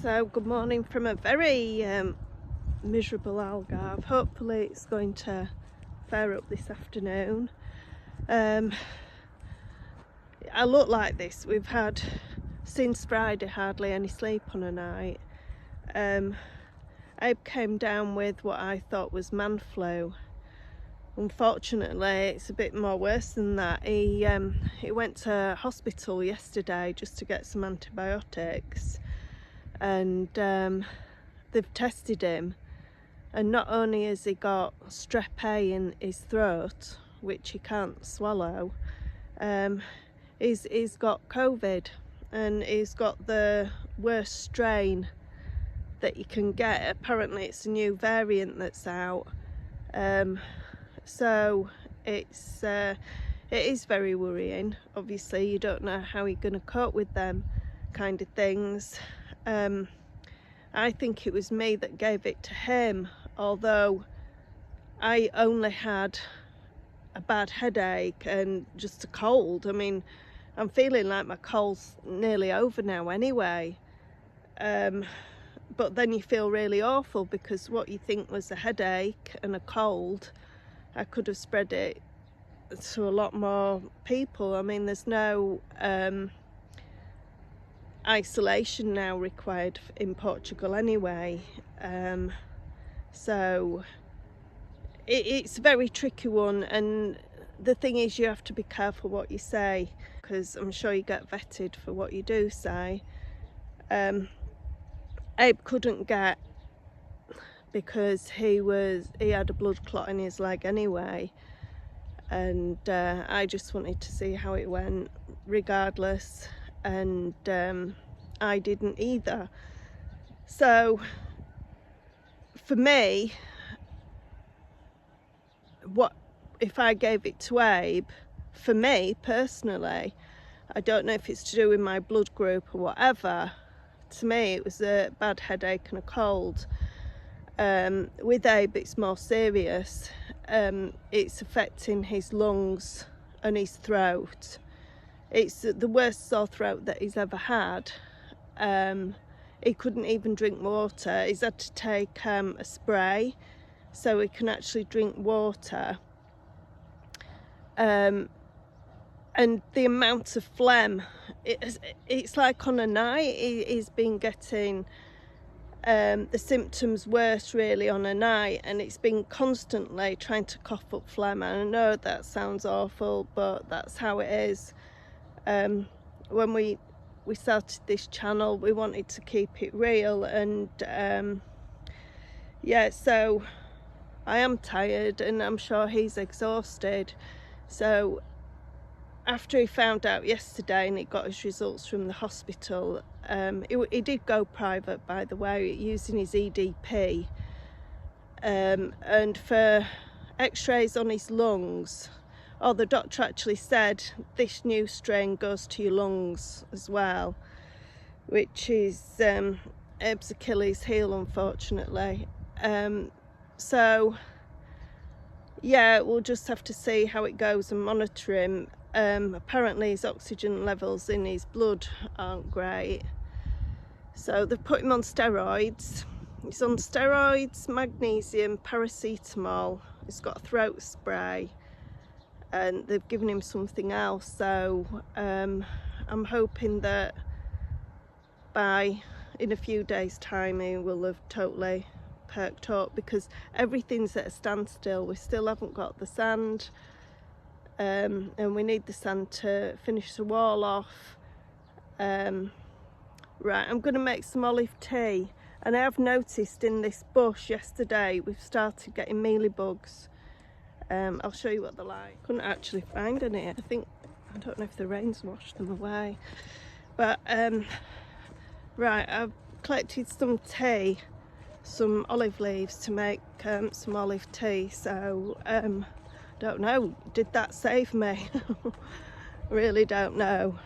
So good morning from a very miserable Algarve. Hopefully it's going to fair up this afternoon. I look like this. We've had since Friday hardly any sleep on a night. Abe came down with what I thought was man flu. Unfortunately it's a bit more worse than that. He went to hospital yesterday just to get some antibiotics, and they've tested him, and not only has he got strep A in his throat, which he can't swallow, he's got COVID, and he's got the worst strain that you can get. Apparently it's a new variant that's out, so it is very worrying. Obviously you don't know how you're going to cope with them kind of things. I think it was me that gave it to him, although I only had a bad headache and just a cold. I mean, I'm feeling like my cold's nearly over now anyway. But then you feel really awful because what you think was a headache and a cold, I could have spread it to a lot more people. I mean, there's no isolation now required in Portugal anyway, so it's a very tricky one, and the thing is you have to be careful what you say, because I'm sure you get vetted for what you do say. Abe couldn't get, because he had a blood clot in his leg anyway, and I just wanted to see how it went regardless, and I didn't either. So for me, what if I gave it to Abe? For me personally, I don't know if it's to do with my blood group or whatever, to me it was a bad headache and a cold. With Abe it's more serious. It's affecting his lungs and his throat. It's the worst sore throat that he's ever had. He couldn't even drink water. He's had to take a spray so he can actually drink water. And the amount of phlegm, it's like on a night. He's been getting the symptoms worse really on a night, and it's been constantly trying to cough up phlegm. And I know that sounds awful, but that's how it is. When we started this channel, we wanted to keep it real, and yeah, so I am tired and I'm sure he's exhausted. So after he found out yesterday and he got his results from the hospital, he did go private, by the way, using his EDP, and for x-rays on his lungs. Oh, the doctor actually said this new strain goes to your lungs as well, which is Abe's Achilles heel, unfortunately. So yeah, we'll just have to see how it goes and monitor him. Apparently his oxygen levels in his blood aren't great, so they've put him on steroids. He's on steroids, magnesium, paracetamol. He's got a throat spray, and they've given him something else. So I'm hoping that in a few days time he will have totally perked up, because everything's at a standstill. We still haven't got the sand, and we need the sand to finish the wall off. Right, I'm going to make some olive tea, and I have noticed in this bush yesterday we've started getting mealybugs. I'll show you what they're like. Couldn't actually find any. I don't know if the rain's washed them away, but right, I've collected some tea, some olive leaves to make some olive tea. So don't know, did that save me? Really don't know,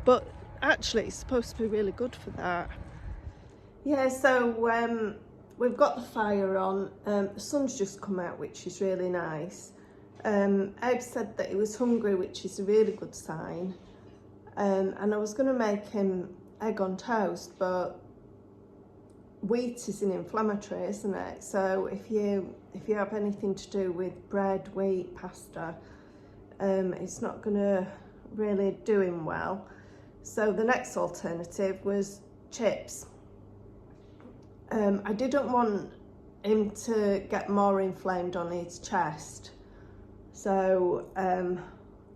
but actually it's supposed to be really good for that. Yeah, so we've got the fire on. The sun's just come out, which is really nice. Abe said that he was hungry, which is a really good sign. And I was going to make him egg on toast, but wheat is an inflammatory, isn't it? So if you have anything to do with bread, wheat, pasta, it's not going to really do him well. So the next alternative was chips. I didn't want him to get more inflamed on his chest, so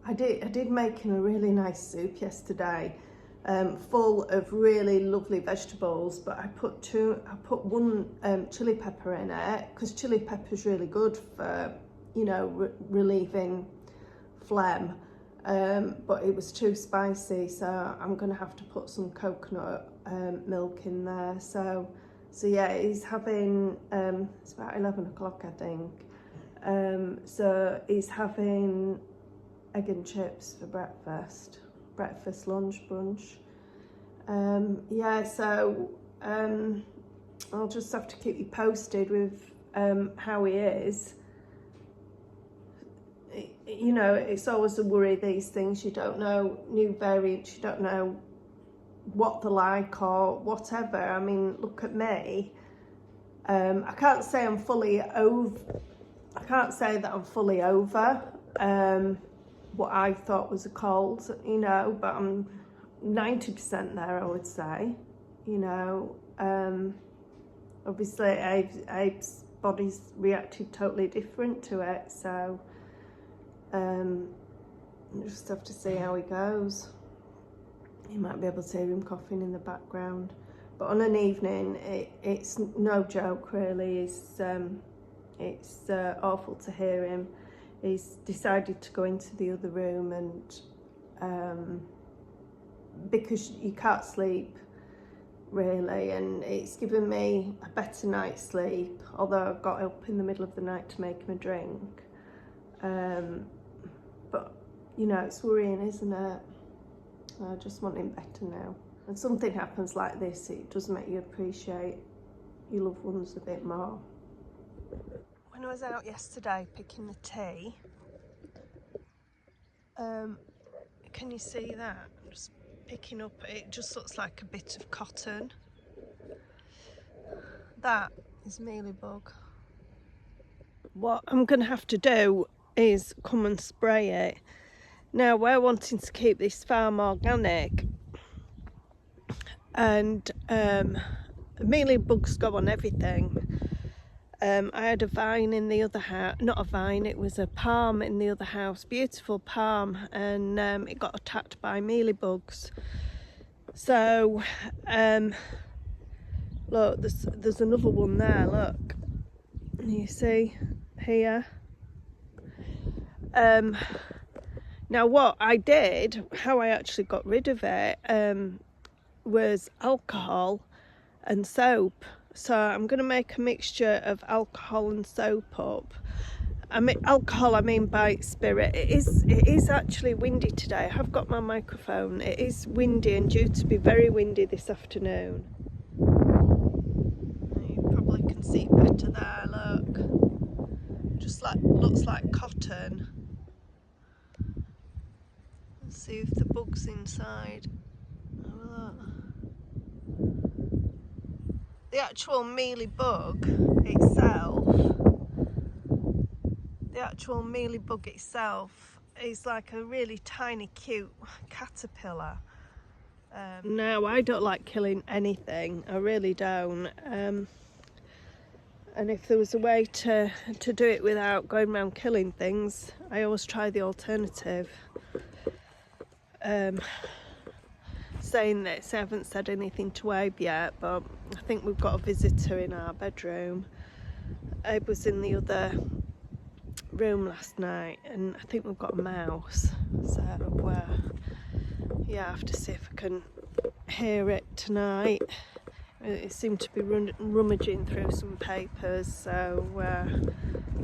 I did make him a really nice soup yesterday, full of really lovely vegetables, but I put one chili pepper in it, because chili pepper is really good for, you know, relieving phlegm, but it was too spicy, so I'm gonna have to put some coconut milk in there. So yeah, he's having it's about 11 o'clock, I think. So he's having egg and chips for breakfast, lunch, brunch. Yeah, so I'll just have to keep you posted with how he is. You know, it's always a worry, these things. You don't know new variants, you don't know what they're like or whatever. I mean, look at me. I can't say I'm fully over. I can't say that I'm fully over what I thought was a cold, you know, but I'm 90% there, I would say. You know, obviously Abe's body's reacted totally different to it, so you just have to see how he goes. You might be able to hear him coughing in the background, but on an evening it's no joke really. It's awful to hear him. He's decided to go into the other room, and because you can't sleep really, and it's given me a better night's sleep, although I got up in the middle of the night to make him a drink. But you know, it's worrying, isn't it? I just want him better now. When something happens like this, it does make you appreciate your loved ones a bit more. When I was out yesterday picking the tea, can you see that? I'm just picking up, it just looks like a bit of cotton. That is mealybug. What I'm going to have to do is come and spray it. Now, we're wanting to keep this farm organic, and mealybugs go on everything. I had a vine in the other house, not a vine, it was a palm in the other house, beautiful palm, and it got attacked by mealybugs. So look, there's another one there, look, you see here. Now what I did, how I actually got rid of it, was alcohol and soap. So I'm going to make a mixture of alcohol and soap up. I mean alcohol, I mean by spirit. It is actually windy today. I have got my microphone. It is windy and due to be very windy this afternoon. You probably can see better there, look. Just like, looks like cotton. Let's see if the bug's inside. Have a look. The actual mealybug itself, is like a really tiny, cute caterpillar. No, I don't like killing anything. I really don't. And if there was a way to do it without going around killing things, I always try the alternative. Saying this, I haven't said anything to Abe yet, but I think we've got a visitor in our bedroom. Abe was in the other room last night, and I think we've got a mouse. So yeah, I have to see if I can hear it tonight. It seemed to be rummaging through some papers, so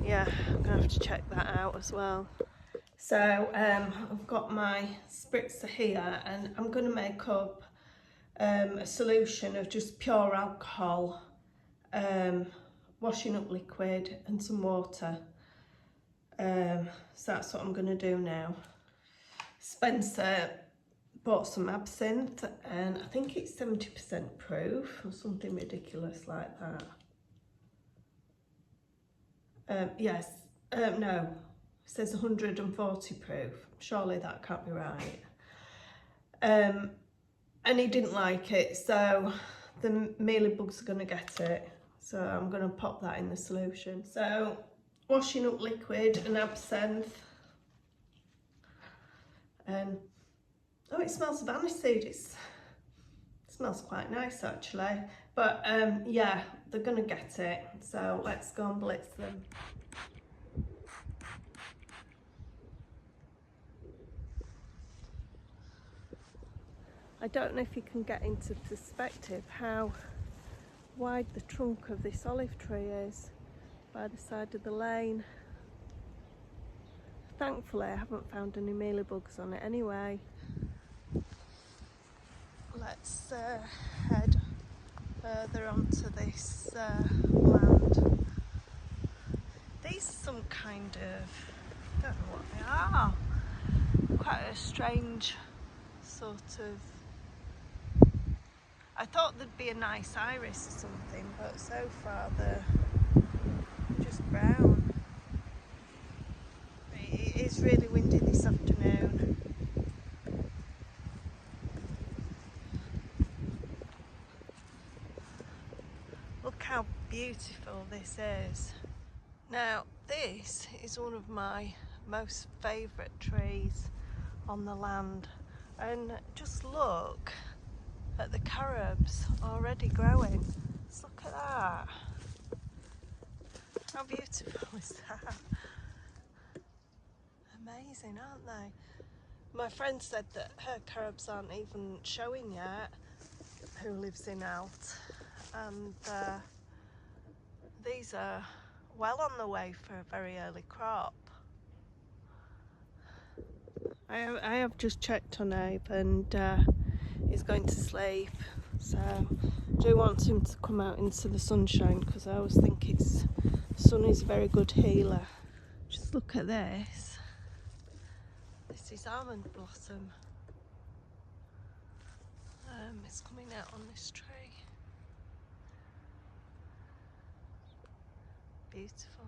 yeah, I'm gonna have to check that out as well. So I've got my spritzer here, and I'm going to make up a solution of just pure alcohol, washing up liquid and some water. So that's what I'm going to do now. Spencer bought some absinthe, and I think it's 70% proof or something ridiculous like that. Yes, no, it says 140 proof. Surely that can't be right. And he didn't like it, so the mealybugs are going to get it. So I'm going to pop that in the solution. So washing up liquid and absinthe. And oh, it smells of aniseed. It smells quite nice actually. But yeah, they're going to get it. So let's go and blitz them. I don't know if you can get into perspective how wide the trunk of this olive tree is by the side of the lane. Thankfully I haven't found any mealybugs on it anyway. Let's head further onto this land. These are some kind of, I don't know what they are, quite a strange sort of, I thought there'd be a nice iris or something, but so far they're just brown. It is really windy this afternoon. Look how beautiful this is. Now this is one of my most favourite trees on the land, and just look at the carobs already growing. Just look at that. How beautiful is that? Amazing, aren't they? My friend said that her carobs aren't even showing yet, who lives in Alt, and these are well on the way for a very early crop. I have just checked on Abe, and he's going to sleep, so I do want him to come out into the sunshine, because I always think the sun is a very good healer. Just look at this. This is almond blossom. It's coming out on this tree. Beautiful.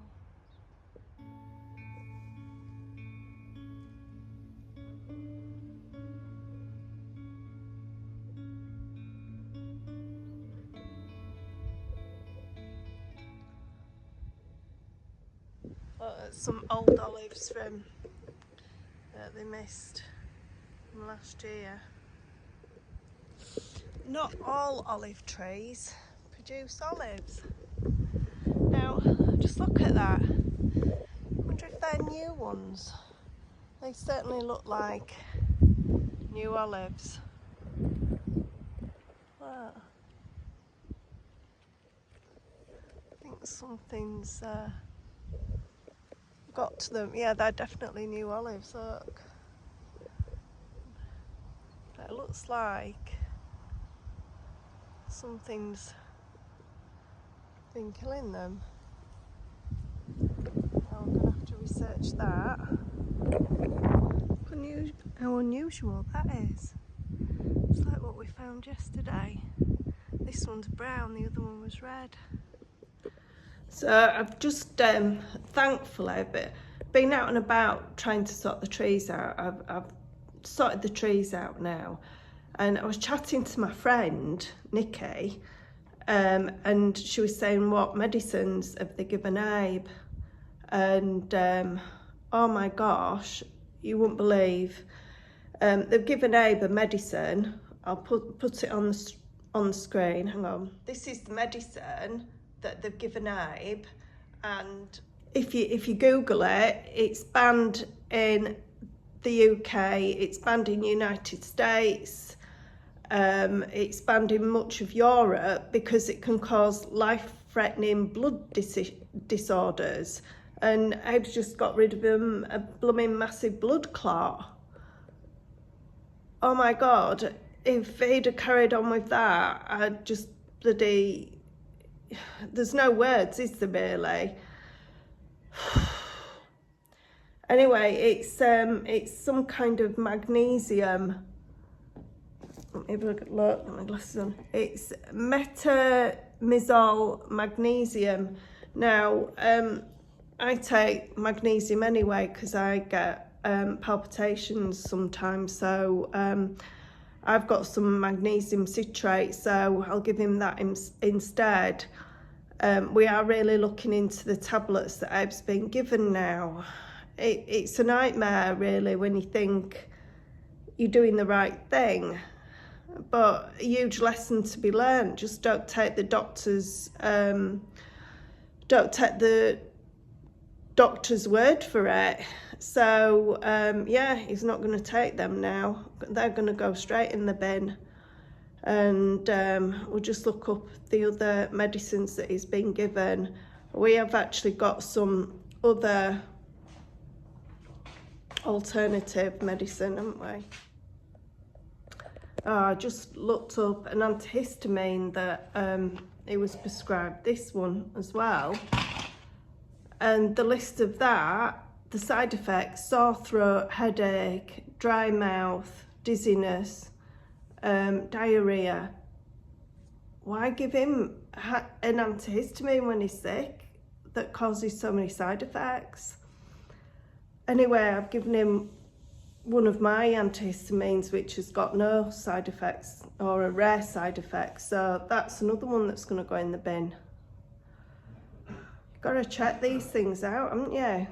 Some old olives from they missed from last year. Not all olive trees produce olives. Now, just look at that. I wonder if they're new ones. They certainly look like new olives. Wow. I think something's got to them. Yeah, they're definitely new olives, look. It looks like something's been killing them. I'm going to have to research that. How unusual that is. It's like what we found yesterday. This one's brown, the other one was red. So I've just thankfully been out and about trying to sort the trees out. I've sorted the trees out now, and I was chatting to my friend Nikki, and she was saying what medicines have they given Abe, and oh my gosh, you wouldn't believe, they've given Abe a medicine. I'll put it on the screen. Hang on. This is the medicine that they've given Abe, and if you Google it, it's banned in the UK, it's banned in the United States, it's banned in much of Europe because it can cause life-threatening blood disorders, and Abe's just got rid of him a blooming massive blood clot. Oh my God, if he'd have carried on with that, I'd just bloody, there's no words, is there really? Anyway, it's some kind of magnesium let me have a look, put my glasses on. It's metamizole magnesium. Now, I take magnesium anyway because I get palpitations sometimes, so I've got some magnesium citrate, so I'll give him that instead. We are really looking into the tablets that Eb's been given now. It's a nightmare really when you think you're doing the right thing, but a huge lesson to be learned. Just don't take the doctor's word for it. So yeah, he's not going to take them now. They're going to go straight in the bin, and we'll just look up the other medicines that he's been given. We have actually got some other alternative medicine, haven't we? I just looked up an antihistamine that he was prescribed, this one as well, and the list of that, the side effects: sore throat, headache, dry mouth, dizziness, diarrhea. Why give him an antihistamine when he's sick that causes so many side effects? Anyway, I've given him one of my antihistamines which has got no side effects, or a rare side effect, so that's another one that's going to go in the bin. You've got to check these things out, haven't you?